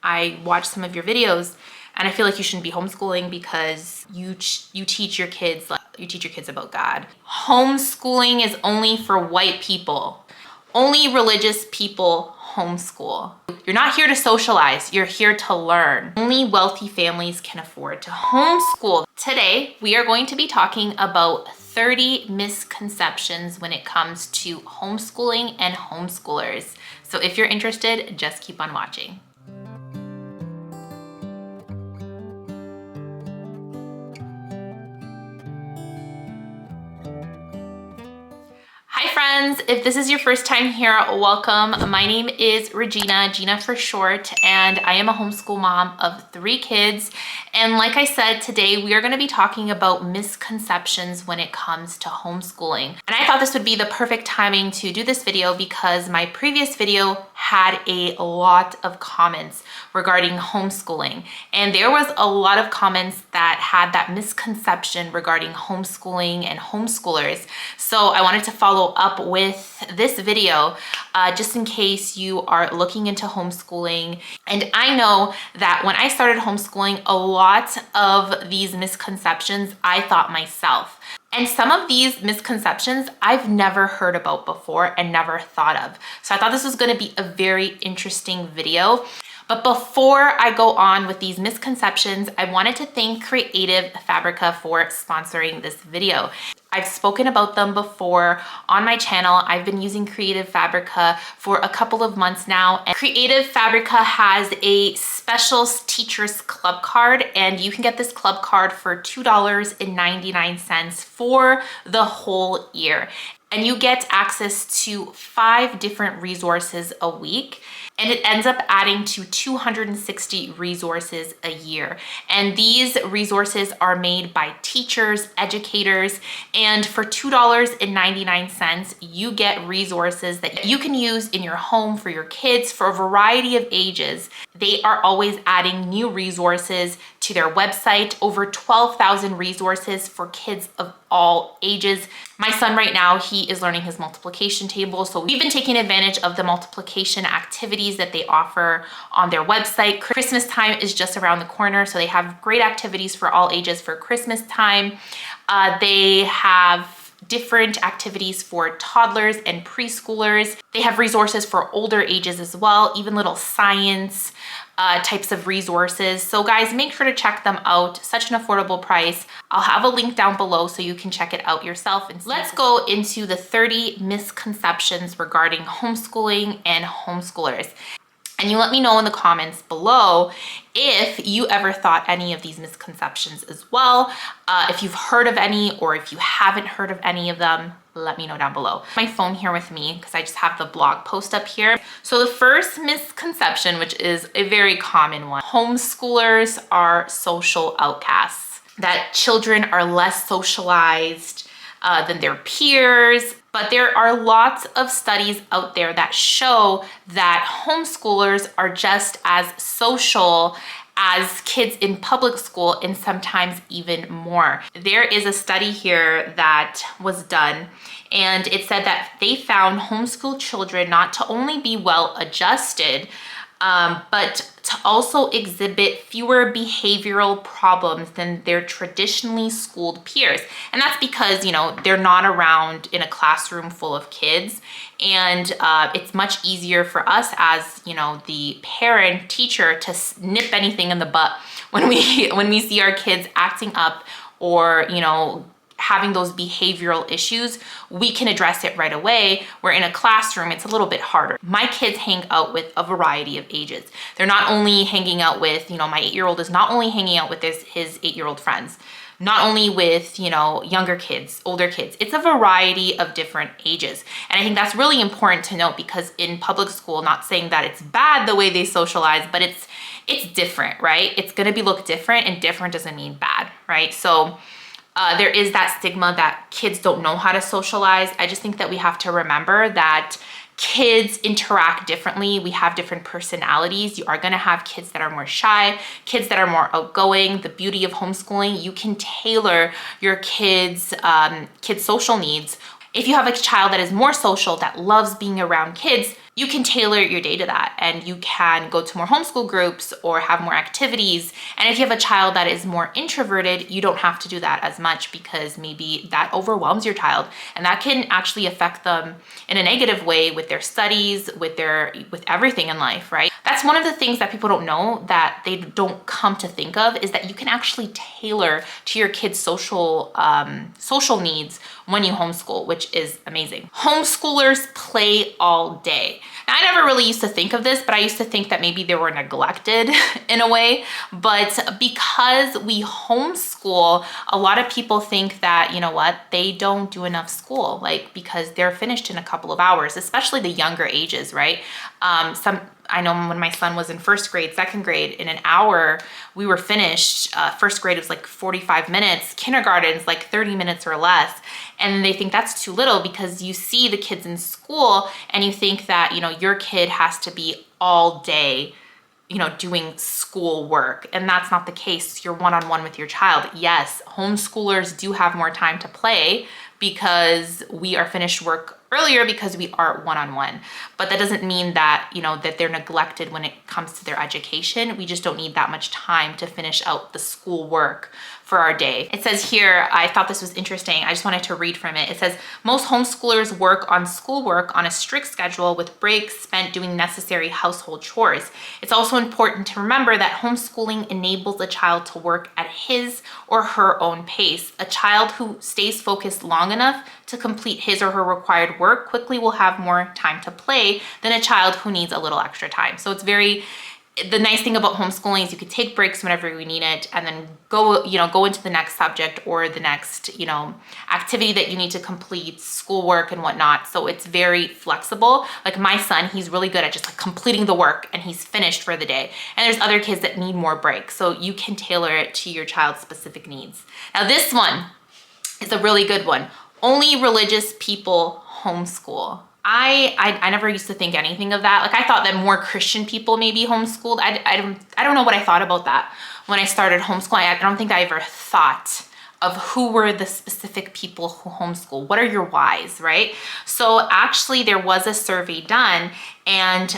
I watch some of your videos and I feel like you shouldn't be homeschooling because you teach your kids about God. Homeschooling is only for white people. Only religious people homeschool. You're not here to socialize, you're here to learn. Only wealthy families can afford to homeschool. Today, we are going to be talking about 30 misconceptions when it comes to homeschooling and homeschoolers. So if you're interested, just keep on watching. Hi friends, if this is your first time here, welcome. My name is Regina, Gina for short, and I am a homeschool mom of 3 kids. And like I said, today we are going to be talking about misconceptions when it comes to homeschooling. And I thought this would be the perfect timing to do this video because my previous video had a lot of comments regarding homeschooling. And there was a lot of comments that had that misconception regarding homeschooling and homeschoolers. So I wanted to follow up with this video just in case you are looking into homeschooling. And I know that when I started homeschooling, a lot of these misconceptions I thought myself. And some of these misconceptions I've never heard about before and never thought of. So I thought this was going to be a very interesting video. But before I go on with these misconceptions, I wanted to thank Creative Fabrica for sponsoring this video. I've spoken about them before on my channel. I've been using Creative Fabrica for a couple of months now. And Creative Fabrica has a special teachers club card, and you can get this club card for $2.99 for the whole year. And you get access to 5 different resources a week. And it ends up adding to 260 resources a year. And these resources are made by teachers, educators, and for $2.99, you get resources that you can use in your home for your kids for a variety of ages. They are always adding new resources to their website, over 12,000 resources for kids of all ages. My son right now, he is learning his multiplication table. So we've been taking advantage of the multiplication activities that they offer on their website. Christmas time is just around the corner. So they have great activities for all ages for Christmas time. They have different activities for toddlers and preschoolers. They have resources for older ages as well, even little science types of resources. So guys, make sure to check them out. Such an affordable price. I'll have a link down below so you can check it out yourself. And let's go into the 30 misconceptions regarding homeschooling and homeschoolers. And you let me know in the comments below if you ever thought any of these misconceptions as well. If you've heard of any, or if you haven't heard of any of them, let me know down below. My phone here with me because I just have the blog post up here. So the first misconception, which is a very common one, homeschoolers are social outcasts, that children are less socialized than their peers. But there are lots of studies out there that show that homeschoolers are just as social as kids in public school, and sometimes even more. There is a study here that was done, and it said that they found homeschool children not to only be well adjusted, but to also exhibit fewer behavioral problems than their traditionally schooled peers. And that's because, they're not around in a classroom full of kids. And it's much easier for us as, the parent, teacher to nip anything in the butt when we see our kids acting up or, having those behavioral issues. We can address it right away, where in a classroom, it's a little bit harder. My kids hang out with a variety of ages. They're not only hanging out with, my 8-year-old is not only hanging out with his 8-year-old friends, not only with, younger kids, older kids. It's a variety of different ages. And I think that's really important to note because in public school, not saying that it's bad the way they socialize, but it's different, right? It's gonna be look different, and different doesn't mean bad, right? So there is that stigma that kids don't know how to socialize. I just think that we have to remember that kids interact differently. We have different personalities. You are going to have kids that are more shy, kids that are more outgoing. The beauty of homeschooling, you can tailor your kids' social needs. If you have a child that is more social, that loves being around kids, you can tailor your day to that, and you can go to more homeschool groups or have more activities. And if you have a child that is more introverted, you don't have to do that as much because maybe that overwhelms your child, and that can actually affect them in a negative way with their studies, with everything in life, right? That's one of the things that people don't know, that they don't come to think of, is that you can actually tailor to your kids' social needs when you homeschool, which is amazing. Homeschoolers play all day. Now, I never really used to think of this, but I used to think that maybe they were neglected in a way. But because we homeschool, a lot of people think that, you know what, they don't do enough school, like because they're finished in a couple of hours, especially the younger ages, right? I know when my son was in first grade, second grade, in an hour, we were finished. First grade was like 45 minutes. Kindergarten's like 30 minutes or less. And they think that's too little because you see the kids in school and you think that, you know, your kid has to be all day, you know, doing school work. And that's not the case. You're one-on-one with your child. Yes, homeschoolers do have more time to play because we are finished work earlier because we are one-on-one. But that doesn't mean that, you know, that they're neglected when it comes to their education. We just don't need that much time to finish out the school work for our day. It says here, I thought this was interesting. I just wanted to read from it. It says, most homeschoolers work on schoolwork on a strict schedule with breaks spent doing necessary household chores. It's also important to remember that homeschooling enables a child to work at his or her own pace. A child who stays focused long enough to complete his or her required work quickly will have more time to play than a child who needs a little extra time. So it's the nice thing about homeschooling is you can take breaks whenever we need it and then go into the next subject or the next, you know, activity that you need to complete, schoolwork and whatnot. So it's very flexible. Like my son, he's really good at just like completing the work and he's finished for the day. And there's other kids that need more breaks. So you can tailor it to your child's specific needs. Now this one is a really good one. Only religious people homeschool. I never used to think anything of that. Like I thought that more Christian people maybe homeschooled. I don't know what I thought about that when I started homeschooling. I don't think I ever thought of who were the specific people who homeschool. What are your whys, right? So actually there was a survey done, and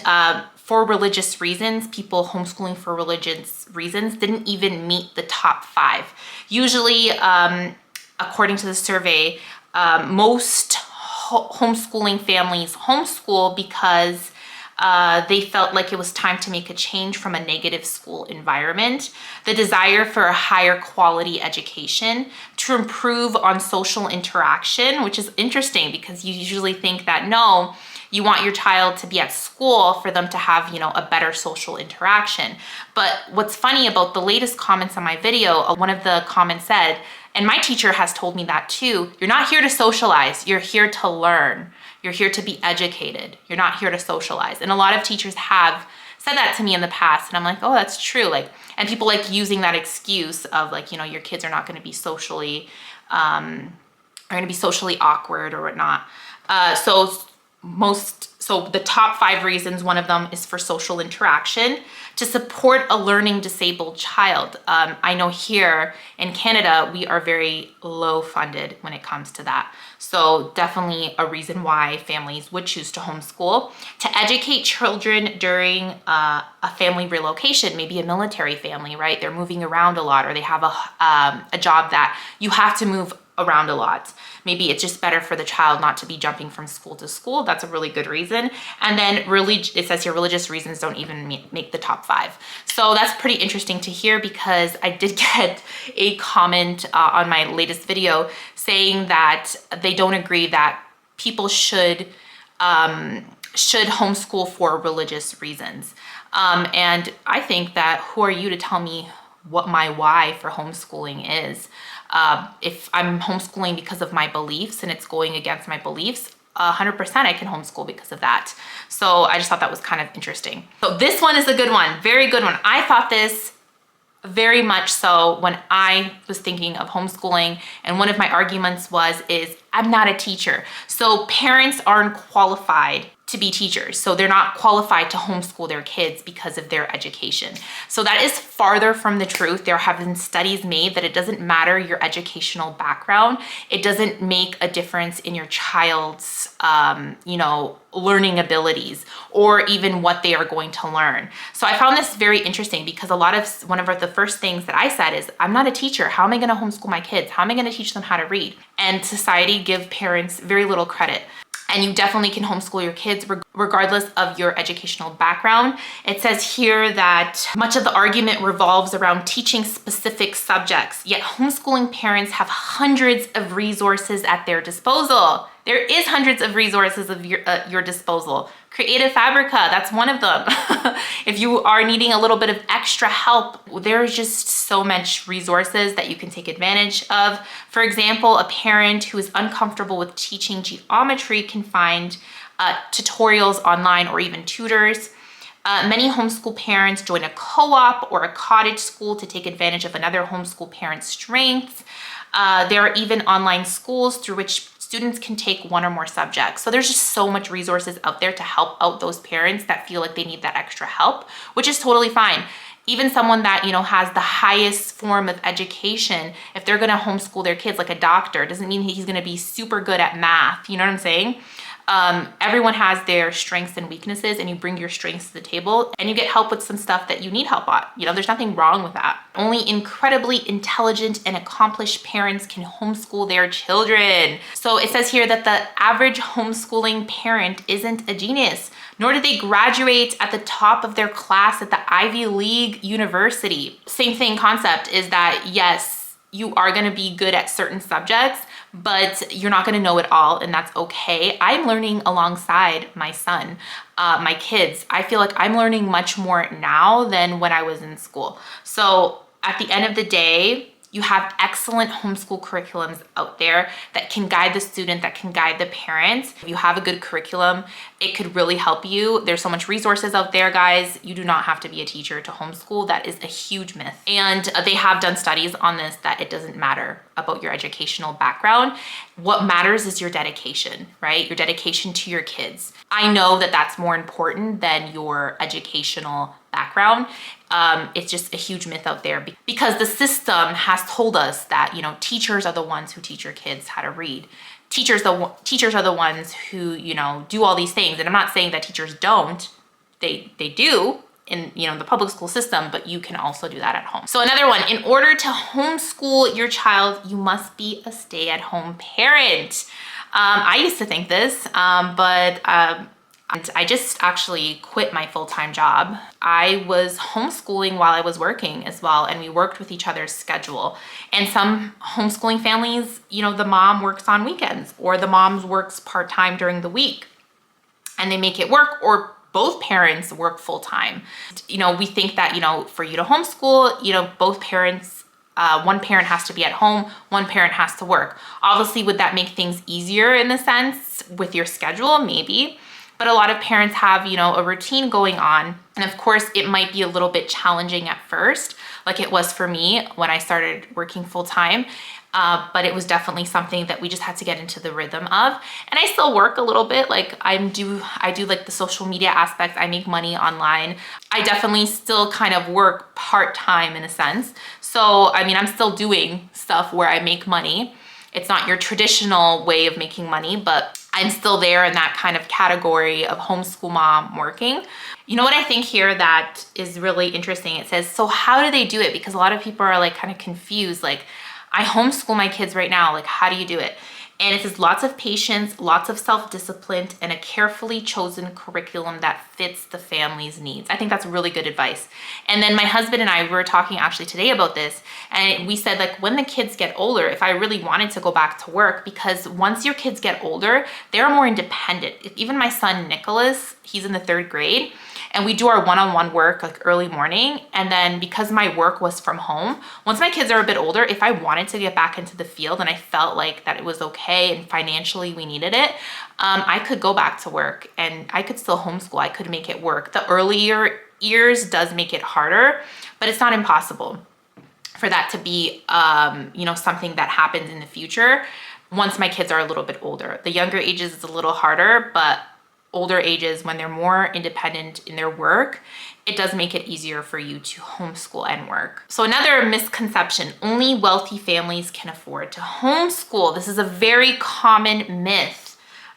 for religious reasons, people homeschooling for religious reasons didn't even meet the top 5. Usually, according to the survey, most homeschooling families homeschool because they felt like it was time to make a change from a negative school environment, the desire for a higher quality education, to improve on social interaction, which is interesting because you usually think that no, you want your child to be at school for them to have, you know, a better social interaction. But what's funny about the latest comments on my video, one of the comments said, and my teacher has told me that too, you're not here to socialize, you're here to learn. You're here to be educated. You're not here to socialize. And a lot of teachers have said that to me in the past, and I'm like, oh, that's true. Like, and people like using that excuse of like, you know, your kids are not going to be socially, are going to be socially awkward or whatnot. So the top 5 reasons, one of them is for social interaction, to support a learning disabled child. I know here in Canada, we are very low funded when it comes to that. So definitely a reason why families would choose to homeschool. To educate children during a family relocation, maybe a military family, right? They're moving around a lot, or they have a job that you have to move around a lot. Maybe it's just better for the child not to be jumping from school to school. That's a really good reason. And then it says here, religious reasons don't even make the top 5. So that's pretty interesting to hear, because I did get a comment on my latest video saying that they don't agree that people should homeschool for religious reasons. And I think that who are you to tell me what my why for homeschooling is? If I'm homeschooling because of my beliefs and it's going against my beliefs, 100% I can homeschool because of that. So I just thought that was kind of interesting. So this one is a good one, very good one. I thought this very much so when I was thinking of homeschooling, and one of my arguments is I'm not a teacher. So parents aren't qualified to be teachers. So they're not qualified to homeschool their kids because of their education. So that is farther from the truth. There have been studies made that it doesn't matter your educational background. It doesn't make a difference in your child's, learning abilities or even what they are going to learn. So I found this very interesting because one of the first things that I said is, I'm not a teacher. How am I going to homeschool my kids? How am I going to teach them how to read? And society give parents very little credit. And you definitely can homeschool your kids regardless of your educational background. It says here that much of the argument revolves around teaching specific subjects, yet homeschooling parents have hundreds of resources at their disposal. There is hundreds of resources at your disposal. Creative Fabrica, that's one of them. If you are needing a little bit of extra help, there's just so much resources that you can take advantage of. For example, a parent who is uncomfortable with teaching geometry can find tutorials online or even tutors. Many homeschool parents join a co-op or a cottage school to take advantage of another homeschool parent's strengths. There are even online schools through which students can take one or more subjects. So there's just so much resources out there to help out those parents that feel like they need that extra help, which is totally fine. Even someone that, has the highest form of education, if they're gonna homeschool their kids, like a doctor, doesn't mean he's gonna be super good at math. You know what I'm saying? Everyone has their strengths and weaknesses, and you bring your strengths to the table and you get help with some stuff that you need help on. There's nothing wrong with that. Only incredibly intelligent and accomplished parents can homeschool their children. So it says here that the average homeschooling parent isn't a genius, nor did they graduate at the top of their class at the Ivy League university. Same thing concept is that, yes, you are gonna be good at certain subjects, but you're not gonna know it all, and that's okay. I'm learning alongside my son, my kids. I feel like I'm learning much more now than when I was in school. So at the end of the day, you have excellent homeschool curriculums out there that can guide the student, that can guide the parents. If you have a good curriculum, it could really help you. There's so much resources out there, guys. You do not have to be a teacher to homeschool. That is a huge myth. And they have done studies on this, that it doesn't matter about your educational background. What matters is your dedication, right? Your dedication to your kids. I know that that's more important than your educational background. It's just a huge myth out there because the system has told us that, teachers are the ones who teach your kids how to read. Teachers are the ones who, do all these things. And I'm not saying that teachers don't. They do in, the public school system, but you can also do that at home. So another one, in order to homeschool your child, you must be a stay-at-home parent. I used to think this, but I just actually quit my full-time job. I was homeschooling while I was working as well, and we worked with each other's schedule. And some homeschooling families, the mom works on weekends, or the mom works part-time during the week, and they make it work, or both parents work full-time. We think that, for you to homeschool, both parents, one parent has to be at home, one parent has to work. Obviously, would that make things easier in a sense with your schedule? Maybe. But a lot of parents have, a routine going on. And of course, it might be a little bit challenging at first, like it was for me when I started working full-time. But it was definitely something that we just had to get into the rhythm of. And I still work a little bit. Like I do like the social media aspects. I make money online. I definitely still kind of work part-time in a sense. So, I'm still doing stuff where I make money. It's not your traditional way of making money, but I'm still there in that kind of category of homeschool mom working. You know what I think here that is really interesting? It says, so how do they do it? Because a lot of people are like kind of confused. Like, I homeschool my kids right now. Like, how do you do it? And it says lots of patience, lots of self-discipline, and a carefully chosen curriculum that fits the family's needs. I think that's really good advice. And then my husband and I, we were talking actually today about this, and we said, like, when the kids get older, if I really wanted to go back to work, because once your kids get older, they're more independent. Even my son, Nicholas, he's in the 3rd grade, and we do our one-on-one work like early morning. And then because my work was from home, once my kids are a bit older, if I wanted to get back into the field and I felt like that it was okay and financially we needed it, I could go back to work and I could still homeschool. I could make it work. The earlier years does make it harder, but it's not impossible for that to be, something that happens in the future. once my kids are a little bit older. The younger ages is a little harder, but older ages, when they're more independent in their work, it does make it easier for you to homeschool and work. So another misconception, only wealthy families can afford to homeschool. This is a very common myth.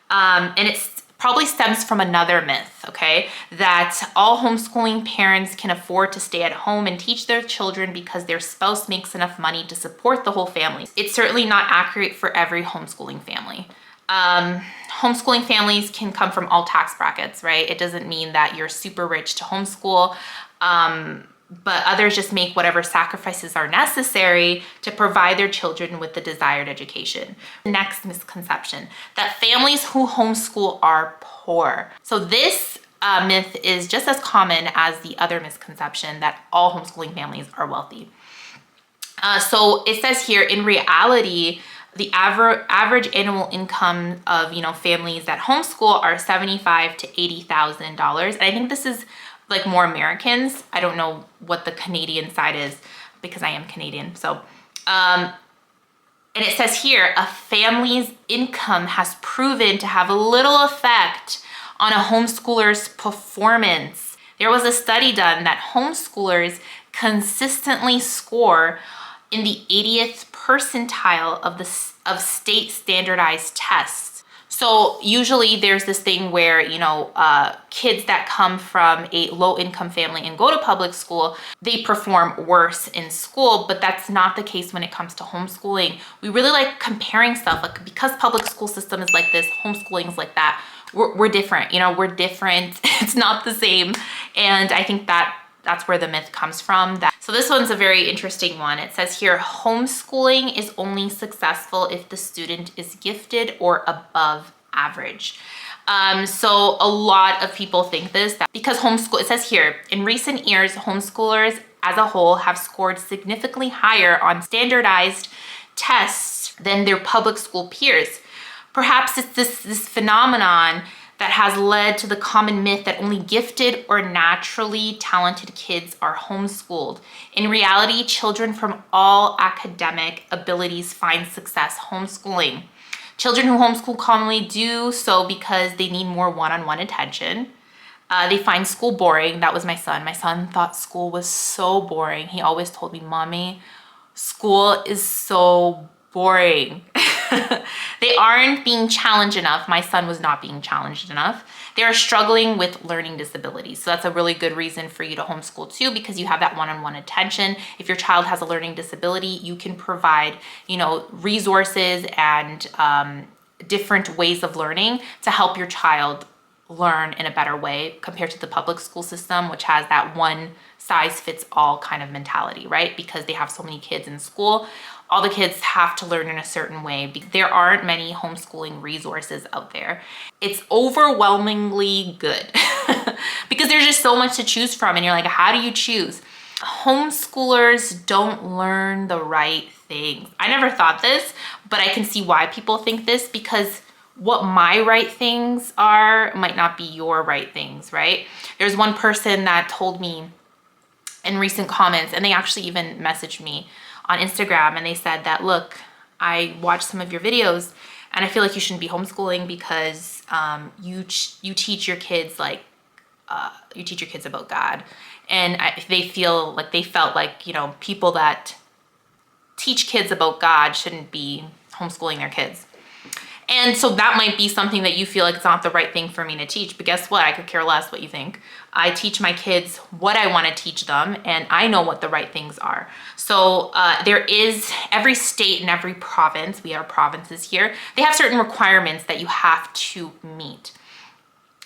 And it probably stems from another myth, okay? That all homeschooling parents can afford to stay at home and teach their children because their spouse makes enough money to support the whole family. It's certainly not accurate for every homeschooling family. Homeschooling families can come from all tax brackets, right? It doesn't mean that you're super rich to homeschool, but others just make whatever sacrifices are necessary to provide their children with the desired education. Next misconception, that families who homeschool are poor. So this myth is just as common as the other misconception that all homeschooling families are wealthy. So it says here, in reality, the average annual income of families that homeschool are $75,000 to $80,000, and I think this is like more Americans. I don't know what the Canadian side is because I am Canadian. So, and it says here, a family's income has proven to have little effect on a homeschooler's performance. There was a study done that homeschoolers consistently score in the 80th percentile of state standardized tests. So usually there's this thing where, kids that come from a low income family and go to public school, they perform worse in school, but that's not the case when it comes to homeschooling. We really like comparing stuff, like because public school system is like this, homeschooling is like that. We're different, we're different. It's not the same. And I think that's where the myth comes from. So this one's a very interesting one. It says here, homeschooling is only successful if the student is gifted or above average. So a lot of people think this, that because homeschool, it says here, in recent years, homeschoolers as a whole have scored significantly higher on standardized tests than their public school peers. Perhaps it's this phenomenon that has led to the common myth that only gifted or naturally talented kids are homeschooled. In reality, children from all academic abilities find success homeschooling. Children who homeschool commonly do so because they need more one-on-one attention. They find school boring. That was my son. My son thought school was so boring. He always told me, "Mommy, school is so boring." They aren't being challenged enough. My son was not being challenged enough. They are struggling with learning disabilities. So that's a really good reason for you to homeschool too, because you have that one-on-one attention. If your child has a learning disability, you can provide, resources and different ways of learning to help your child learn in a better way compared to the public school system, which has that one size fits all kind of mentality, right? Because they have so many kids in school. All the kids have to learn in a certain way. There aren't many homeschooling resources out there. It's overwhelmingly good because there's just so much to choose from. And you're like, how do you choose? Homeschoolers don't learn the right things. I never thought this, but I can see why people think this, because what my right things are might not be your right things, right? There's one person that told me in recent comments, and they actually even messaged me on Instagram, and they said that, look, I watched some of your videos and I feel like you shouldn't be homeschooling because you teach your kids about God. And they felt like, people that teach kids about God shouldn't be homeschooling their kids. And so that might be something that you feel like it's not the right thing for me to teach. But guess what? I could care less what you think. I teach my kids what I want to teach them, and I know what the right things are. So there is every state and every province, we have provinces here, they have certain requirements that you have to meet.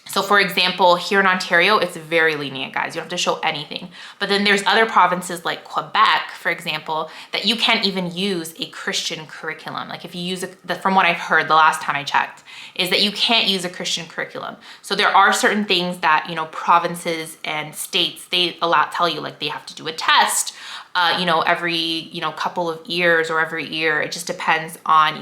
So for example, here in Ontario, it's very lenient, guys. You don't have to show anything. But then there's other provinces like Quebec, for example, that you can't even use a Christian curriculum. Like if you use from what I've heard the last time I checked, is that you can't use a Christian curriculum. So there are certain things that, provinces and states, they tell you, like they have to do a test, every, couple of years or every year. It just depends on,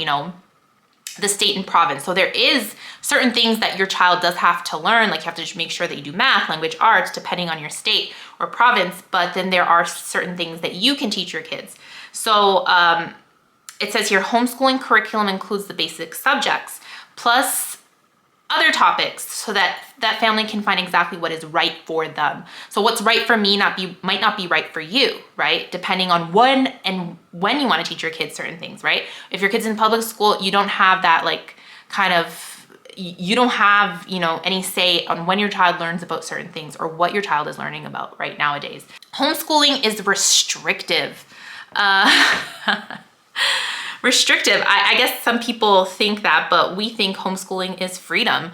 the state and province. So there is certain things that your child does have to learn, like you have to just make sure that you do math, language arts, depending on your state or province, but then there are certain things that you can teach your kids. So It says here, homeschooling curriculum includes the basic subjects, plus other topics so that that family can find exactly what is right for them. So what's right for me might not be right for you, right? Depending on when you want to teach your kids certain things, right? If your kid's in public school, you don't have that like kind of, you don't have, you know, any say on when your child learns about certain things or what your child is learning about right nowadays. Homeschooling is restrictive. Restrictive. I guess some people think that, but we think homeschooling is freedom.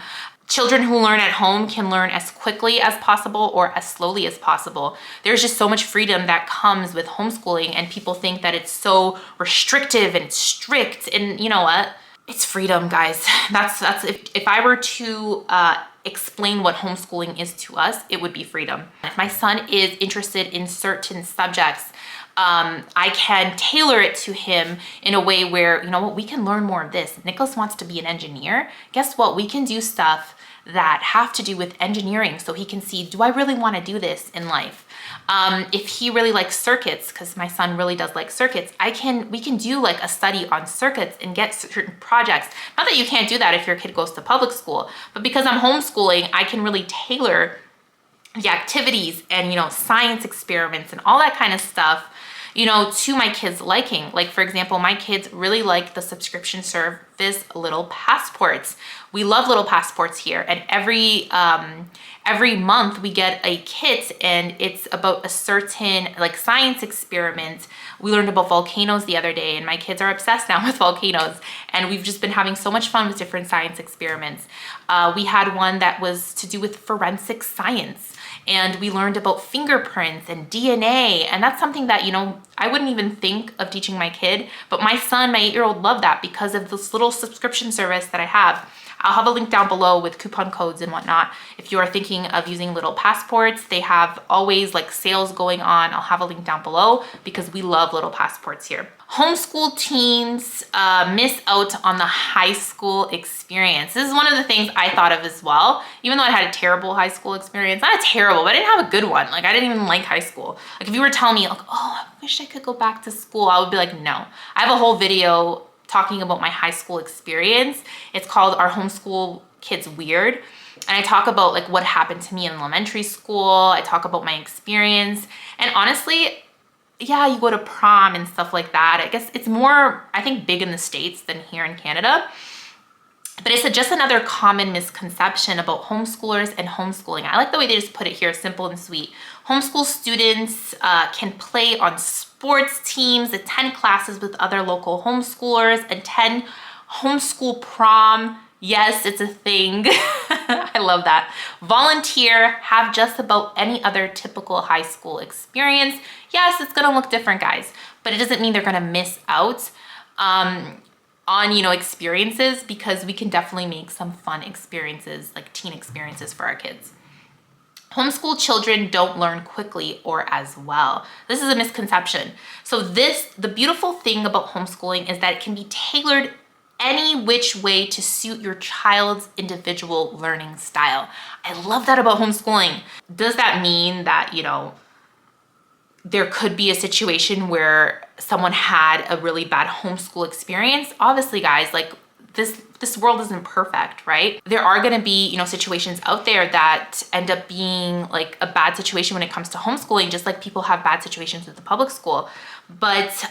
Children who learn at home can learn as quickly as possible or as slowly as possible. There's just so much freedom that comes with homeschooling, and people think that it's so restrictive and strict, and you know what? It's freedom, guys. That's if I were to explain what homeschooling is to us, it would be freedom. If my son is interested in certain subjects, I can tailor it to him in a way where, you know what, we can learn more of this. Nicholas wants to be an engineer. Guess what? We can do stuff that have to do with engineering so he can see, do I really want to do this in life? If he really likes circuits, because my son really does like circuits, we can do like a study on circuits and get certain projects. Not that you can't do that if your kid goes to public school, but because I'm homeschooling, I can really tailor the activities and, you know, science experiments and all that kind of stuff, you know, to my kids' liking. Like, for example, my kids really like the subscription service Little Passports. We love Little Passports here, and every month we get a kit, and it's about a certain like science experiment. We learned about volcanoes the other day, and my kids are obsessed now with volcanoes, and we've just been having so much fun with different science experiments. We had one that was to do with forensic science, and we learned about fingerprints and DNA, and that's something that, you know, I wouldn't even think of teaching my kid, but my son, my 8-year-old, loved that because of this little subscription service that I have. I'll have a link down below with coupon codes and whatnot. If you are thinking of using Little Passports, they have always like sales going on. I'll have a link down below because we love Little Passports here. Homeschool teens miss out on the high school experience. This is one of the things I thought of as well. Even though I had a terrible high school experience, not terrible, but I didn't have a good one. Like, I didn't even like high school. Like, if you were telling me like, oh, I wish I could go back to school, I would be like, no. I have a whole video talking about my high school experience. It's called Our Homeschool Kids Weird. And I talk about like what happened to me in elementary school. I talk about my experience. And honestly, yeah, you go to prom and stuff like that. I guess it's more, I think, big in the States than here in Canada. But it's just another common misconception about homeschoolers and homeschooling. I like the way they just put it here, simple and sweet. Homeschool students can play on sports teams, attend classes with other local homeschoolers, attend homeschool prom. Yes, it's a thing. I love that. Volunteer, have just about any other typical high school experience. Yes, it's gonna look different, guys, but it doesn't mean they're gonna miss out on, you know, experiences, because we can definitely make some fun experiences, like teen experiences for our kids. Homeschool children don't learn quickly or as well. This is a misconception. So the beautiful thing about homeschooling is that it can be tailored any which way to suit your child's individual learning style. I love that about homeschooling. Does that mean that, you know, there could be a situation where someone had a really bad homeschool experience? Obviously, guys, like this world isn't perfect, right? There are gonna be, you know, situations out there that end up being like a bad situation when it comes to homeschooling, just like people have bad situations with the public school. But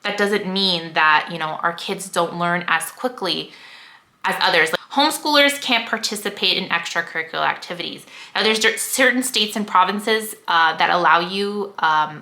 that doesn't mean that, you know, our kids don't learn as quickly as others. Like, homeschoolers can't participate in extracurricular activities. Now, there's certain states and provinces that allow you,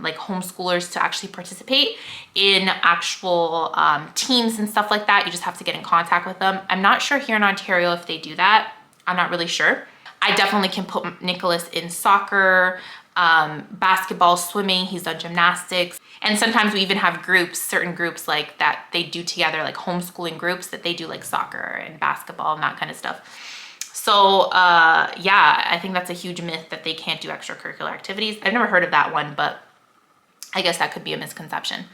like homeschoolers, to actually participate in actual teams and stuff like that. You just have to get in contact with them. I'm not sure here in Ontario if they do that. I'm not really sure. I definitely can put Nicholas in soccer, basketball, swimming. He's done gymnastics. And sometimes we even have groups, certain groups like that they do together, like homeschooling groups that they do like soccer and basketball and that kind of stuff. So yeah, I think that's a huge myth that they can't do extracurricular activities. I've never heard of that one, but I guess that could be a misconception.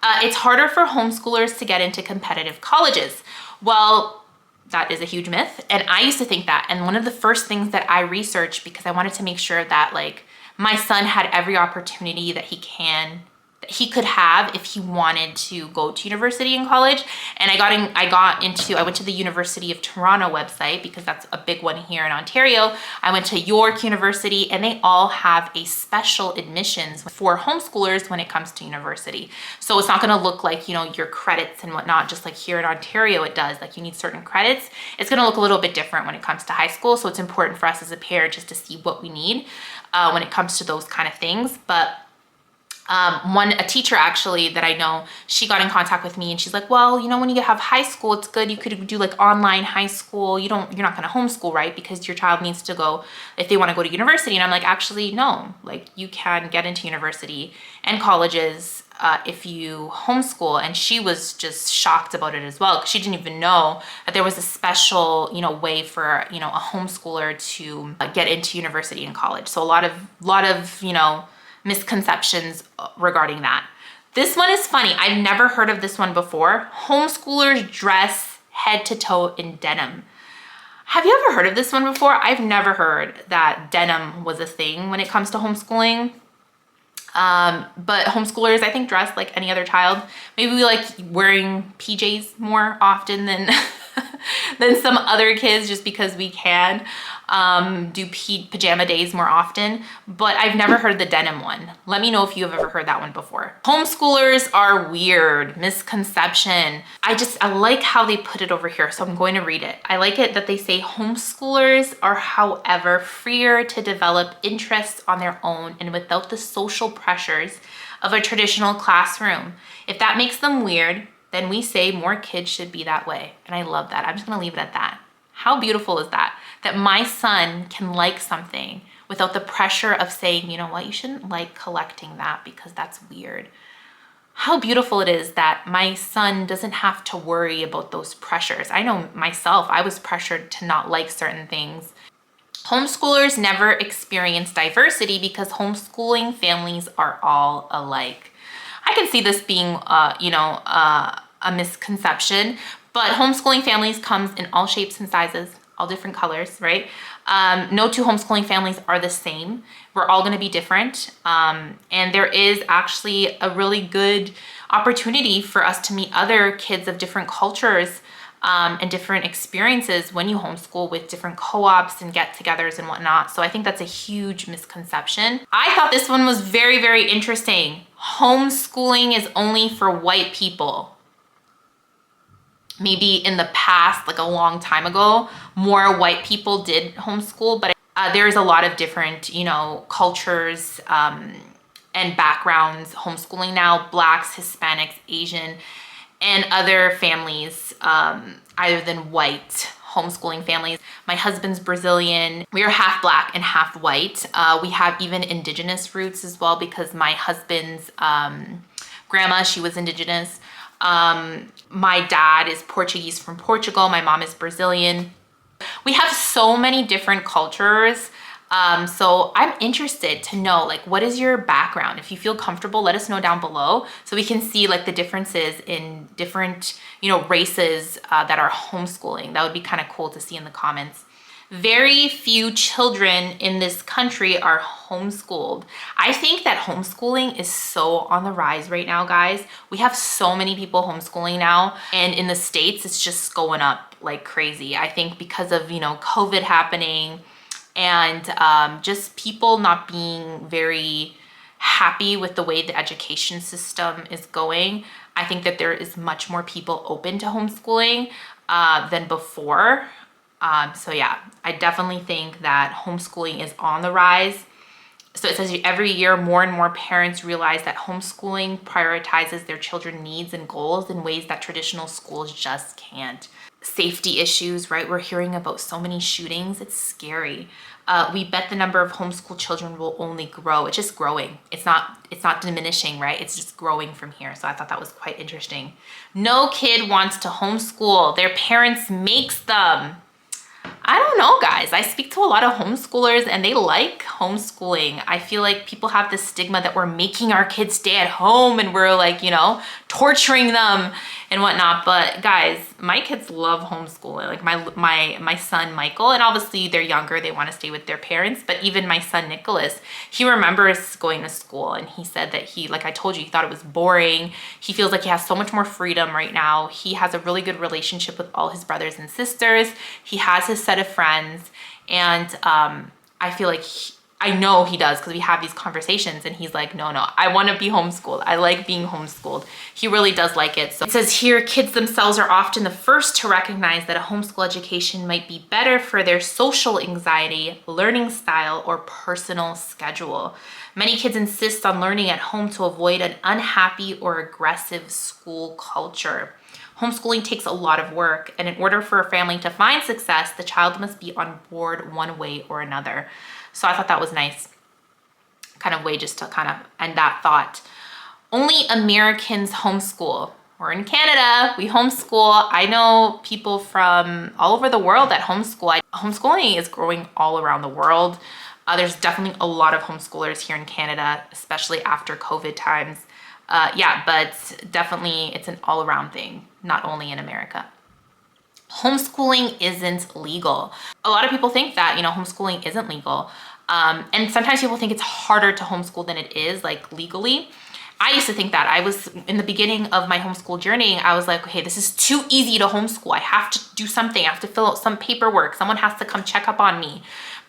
It's harder for homeschoolers to get into competitive colleges. Well, that is a huge myth. And I used to think that. And one of the first things that I researched, because I wanted to make sure that like my son had every opportunity that he can that he could have if he wanted to go to university and college. And I went to the University of Toronto website because that's a big one here in Ontario. I went to York University, and they all have a special admissions for homeschoolers when it comes to university. So it's not going to look like, your credits and whatnot, just like here in Ontario it does. Like you need certain credits. It's going to look a little bit different when it comes to high school. So it's important for us as a pair just to see what we need when it comes to those kind of things. But a teacher actually that I know, she got in contact with me and she's like, well, when you have high school, it's good. You could do like online high school. You're not going to homeschool, right? Because your child needs to go, if they want to go to university. And I'm like, actually, no, like you can get into university and colleges if you homeschool. And she was just shocked about it as well, because she didn't even know that there was a special, way for, a homeschooler to get into university and college. So a lot of, misconceptions regarding that. This one is funny. I've never heard of this one before. Homeschoolers dress head to toe in denim. Have you ever heard of this one before? I've never heard that denim was a thing when it comes to homeschooling. But homeschoolers, I think, dress like any other child. Maybe we like wearing PJs more often than than some other kids, just because we can do pajama days more often. But I've never heard the denim one. Let me know if you have ever heard that one before. Homeschoolers are weird. Misconception. I like how they put it over here, so I'm going to read it. I like it that they say homeschoolers are, however, freer to develop interests on their own and without the social pressures of a traditional classroom. If that makes them weird, then we say more kids should be that way. And I love that. I'm just gonna leave it at that. How beautiful is that? That my son can like something without the pressure of saying, you know what, you shouldn't like collecting that because that's weird. How beautiful it is that my son doesn't have to worry about those pressures. I know myself, I was pressured to not like certain things. Homeschoolers never experience diversity because homeschooling families are all alike. I can see this being, a misconception, but homeschooling families comes in all shapes and sizes, all different colors, right? No two homeschooling families are the same. We're all going to be different. And there is actually a really good opportunity for us to meet other kids of different cultures and different experiences when you homeschool, with different co-ops and get-togethers and whatnot. So I think that's a huge misconception. I thought this one was very, very interesting. Homeschooling is only for white people. Maybe in the past, like a long time ago, more white people did homeschool, but there's a lot of different, cultures and backgrounds homeschooling now. Blacks, Hispanics, Asian, and other families other than white homeschooling families. My husband's Brazilian. We are half Black and half white. We have even indigenous roots as well, because my husband's grandma, she was indigenous. My dad is Portuguese from Portugal. My mom is Brazilian. We have so many different cultures. So I'm interested to know, like, what is your background? If you feel comfortable, let us know down below so we can see like the differences in different, races that are homeschooling. That would be kind of cool to see in the comments. Very few children in this country are homeschooled. I think that homeschooling is so on the rise right now, guys. We have so many people homeschooling now, and in the States, it's just going up like crazy. I think because of, COVID happening, and just people not being very happy with the way the education system is going. I think that there is much more people open to homeschooling than before. So yeah, I definitely think that homeschooling is on the rise. So it says every year more and more parents realize that homeschooling prioritizes their children's needs and goals in ways that traditional schools just can't. Safety issues, right? We're hearing about so many shootings. It's scary. We bet the number of homeschool children will only grow. It's just growing. It's not diminishing, right? It's just growing from here. So I thought that was quite interesting. No kid wants to homeschool. Their parents makes them. I don't know, guys. I speak to a lot of homeschoolers and they like homeschooling. I feel like people have this stigma that we're making our kids stay at home and we're like, you know, torturing them and whatnot. But guys, my kids love homeschooling. Like my son Michael, and obviously they're younger, they want to stay with their parents. But even my son Nicholas, he remembers going to school, and he said that he, like I told you, he thought it was boring. He feels like he has so much more freedom right now. He has a really good relationship with all his brothers and sisters. He has his set of friends, and I feel like I know he does, because we have these conversations, and he's like, no, I want to be homeschooled. I like being homeschooled. He really does like it. So it says here, kids themselves are often the first to recognize that a homeschool education might be better for their social anxiety, learning style, or personal schedule. Many kids insist on learning at home to avoid an unhappy or aggressive school culture. Homeschooling takes a lot of work, and in order for a family to find success, the child must be on board one way or another. So I thought that was nice kind of way just to kind of end that thought. Only Americans homeschool. We're in Canada, we homeschool. I know people from all over the world that homeschool. Homeschooling is growing all around the world. There's definitely a lot of homeschoolers here in Canada, especially after COVID times. Yeah, but definitely it's an all around thing, not only in America. Homeschooling isn't legal. A lot of people think that, you know, homeschooling isn't legal. And sometimes people think it's harder to homeschool than it is, like legally. I used to think that. I was in the beginning of my homeschool journey, I was like, okay, this is too easy to homeschool. I have to do something. I have to fill out some paperwork. Someone has to come check up on me.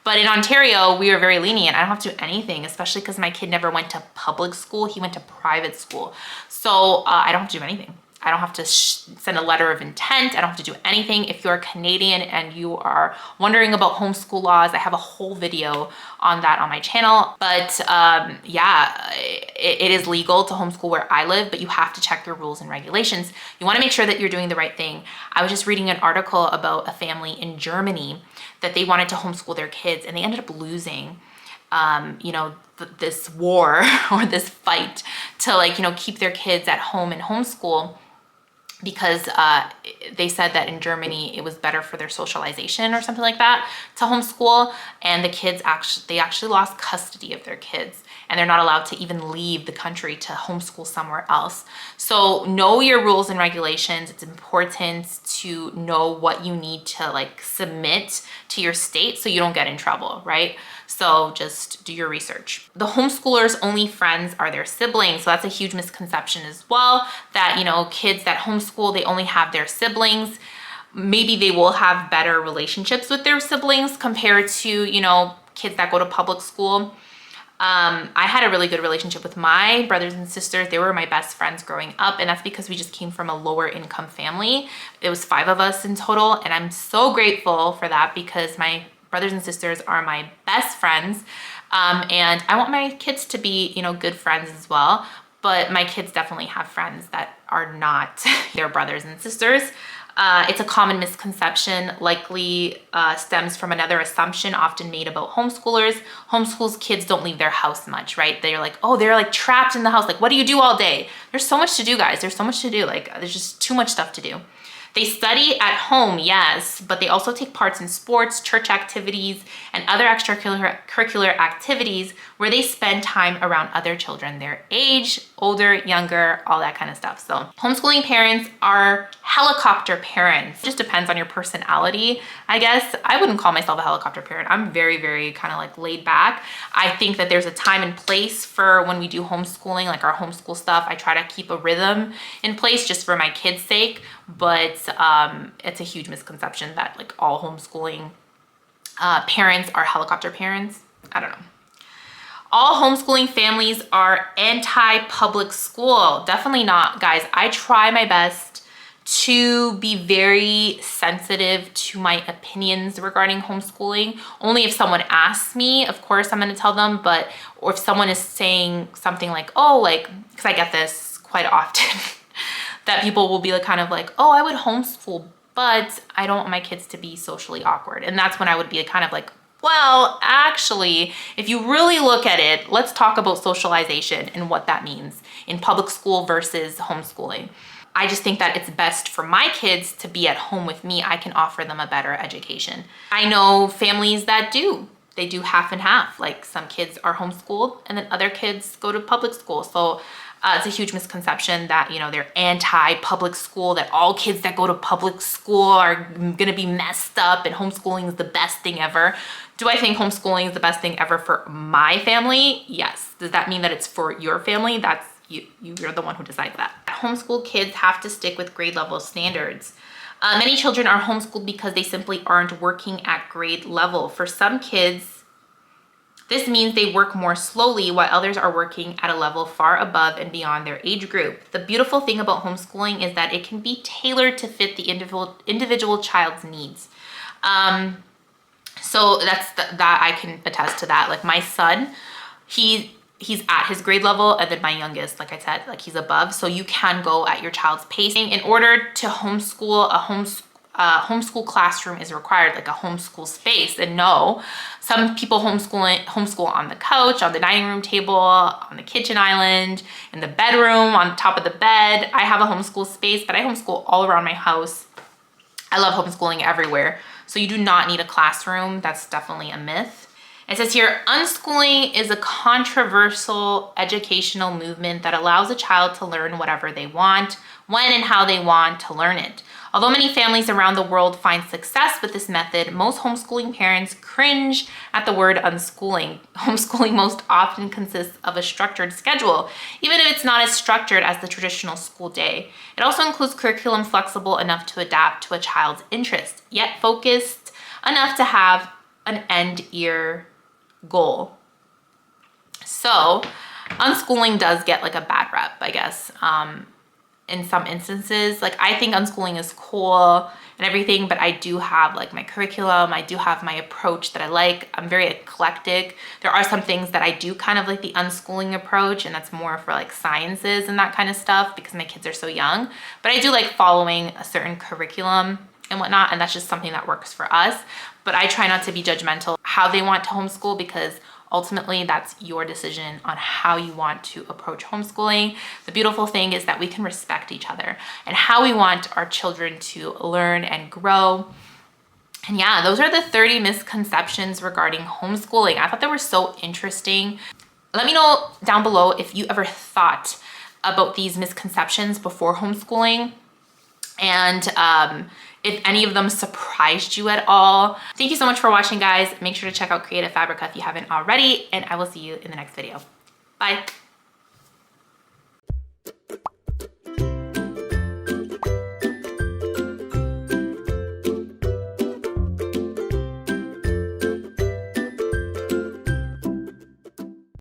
But in Ontario, we are very lenient. I don't have to do anything, especially because my kid never went to public school. He went to private school. So I don't have to do anything. I don't have to send a letter of intent. I don't have to do anything. If you're Canadian and you are wondering about homeschool laws, I have a whole video on that on my channel. But yeah, it is legal to homeschool where I live, but you have to check your rules and regulations. You want to make sure that you're doing the right thing. I was just reading an article about a family in Germany that they wanted to homeschool their kids, and they ended up losing you know, this war or this fight to, like, you know, keep their kids at home and homeschool, because they said that in Germany it was better for their socialization or something like that to homeschool, and the kids actually lost custody of their kids, and they're not allowed to even leave the country to homeschool somewhere else. So know your rules and regulations. It's important to know what you need to like submit to your state so you don't get in trouble, right? So just do your research. The homeschoolers' only friends are their siblings. So that's a huge misconception as well, that, you know, kids that homeschool, they only have their siblings. Maybe they will have better relationships with their siblings compared to, you know, kids that go to public school. I had a really good relationship with my brothers and sisters. They were my best friends growing up, and that's because we just came from a lower income family. It was 5 of us in total, and I'm so grateful for that, because my brothers and sisters are my best friends. And I want my kids to be, you know, good friends as well. But my kids definitely have friends that are not their brothers and sisters. It's a common misconception, likely stems from another assumption often made about homeschoolers. Homeschools kids don't leave their house much, right? They're like, oh, they're like trapped in the house. Like, what do you do all day? There's so much to do, guys. There's so much to do. Like, there's just too much stuff to do. They study at home, yes, but they also take parts in sports, church activities, and other extracurricular activities where they spend time around other children their age, older, younger, all that kind of stuff. So homeschooling parents are helicopter parents. It just depends on your personality, I guess. I wouldn't call myself a helicopter parent. I'm very, very kind of like laid back. I think that there's a time and place for when we do homeschooling, like our homeschool stuff. I try to keep a rhythm in place just for my kids' sake, but it's a huge misconception that like all homeschooling parents are helicopter parents. I don't know. All homeschooling families are anti-public school. Definitely not, guys. I try my best to be very sensitive to my opinions regarding homeschooling. Only if someone asks me, of course, I'm going to tell them. But, or if someone is saying something like, oh, like, because I get this quite often, that people will be like, kind of like, oh, I would homeschool, but I don't want my kids to be socially awkward. And that's when I would be kind of like, well, actually, if you really look at it, let's talk about socialization and what that means in public school versus homeschooling. I just think that it's best for my kids to be at home with me. I can offer them a better education. I know families that do. They do half and half. Like some kids are homeschooled and then other kids go to public school. So it's a huge misconception that, you know, they're anti-public school, that all kids that go to public school are gonna be messed up and homeschooling is the best thing ever. Do I think homeschooling is the best thing ever for my family? Yes. Does that mean that it's for your family? That's you're the one who decides that. Homeschool kids have to stick with grade level standards. Many children are homeschooled because they simply aren't working at grade level. For some kids, this means they work more slowly while others are working at a level far above and beyond their age group. The beautiful thing about homeschooling is that it can be tailored to fit the individual child's needs. So that I can attest to that. Like my son, he's at his grade level, and then my youngest, like I said, like he's above. So you can go at your child's pacing. In order to homeschool, homeschool classroom is required, like a homeschool space. And no, some people homeschool on the couch, on the dining room table, on the kitchen island, in the bedroom, on top of the bed. I have a homeschool space, but I homeschool all around my house. I love homeschooling everywhere. So you do not need a classroom. That's definitely a myth. It says here, unschooling is a controversial educational movement that allows a child to learn whatever they want, when and how they want to learn it. Although many families around the world find success with this method, most homeschooling parents cringe at the word unschooling. Homeschooling most often consists of a structured schedule, even if it's not as structured as the traditional school day. It also includes curriculum flexible enough to adapt to a child's interest, yet focused enough to have an end-year goal. So unschooling does get like a bad rep, I guess, in some instances. Like I think unschooling is cool and everything, but I do have like my curriculum, I do have my approach that I like. I'm very eclectic. There are some things that I do kind of like the unschooling approach, and that's more for like sciences and that kind of stuff because my kids are so young. But I do like following a certain curriculum and whatnot, and that's just something that works for us. But I try not to be judgmental how they want to homeschool, because ultimately that's your decision on how you want to approach homeschooling. The beautiful thing is that we can respect each other and how we want our children to learn and grow. And yeah, those are the 30 misconceptions regarding homeschooling. I thought they were so interesting. Let me know down below if you ever thought about these misconceptions before homeschooling, and if any of them surprised you at all. Thank you so much for watching, guys. Make sure to check out Creative Fabrica if you haven't already, and I will see you in the next video. Bye.